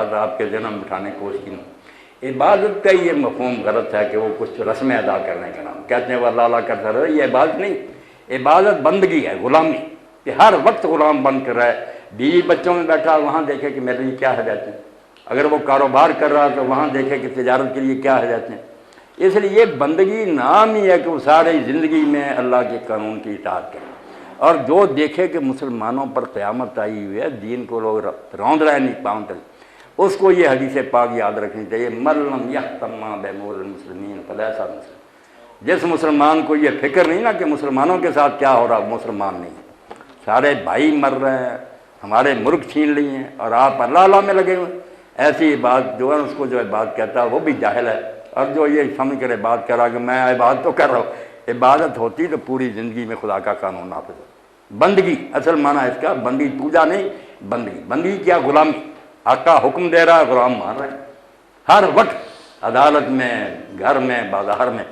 آپ کے جنم بٹھانے کی کوشش کی۔ عبادت کا یہ مفہوم غلط ہے کہ وہ کچھ رسمیں ادا کرنے کا نام کہتے ہیں، وہ اللہ اللہ کرتا رہے، یہ عبادت نہیں، عبادت بندگی ہے، غلامی، کہ ہر وقت غلام بن کر رہے۔ بیوی بچوں میں بیٹھا وہاں دیکھے کہ میرے لیے کیا حاجت ہے، اگر وہ کاروبار کر رہا تو وہاں دیکھے کہ تجارت کے لیے کیا حاجت ہے۔ اس لیے یہ بندگی نام ہی ہے کہ وہ ساری زندگی میں اللہ کے قانون کی اطاعت کرے۔ اور جو دیکھے کہ مسلمانوں پر قیامت آئی ہوئی ہے، دین کو لوگ روند رہے نہیں پاؤں تک، اس کو یہ حدیث پاک یاد رکھنی چاہیے، من لم یہتم بامور المسلمین فلیس مسلم۔ جس مسلمان کو یہ فکر نہیں نا کہ مسلمانوں کے ساتھ کیا ہو رہا، وہ مسلمان نہیں ہے۔ سارے بھائی مر رہے ہیں، ہمارے ملک چھین لیے ہیں، اور آپ اللہ اللہ میں لگے ہوئے۔ ایسی بات جو ہے اس کو جو عبادت کہتا ہے وہ بھی جاہل ہے، اور جو یہ سمجھ کر عبادت کرا کہ میں عبادت تو کر رہا ہوں، عبادت ہوتی تو پوری زندگی میں خدا کا قانون نافذ ہو۔ بندگی اصل معنی اس کا بندگی، پوجا نہیں، بندگی۔ بندگی کیا؟ غلامی۔ آقا حکم دے رہا ہے، غلام مان رہے ہیں، ہر وقت عدالت میں، گھر میں، بازار میں۔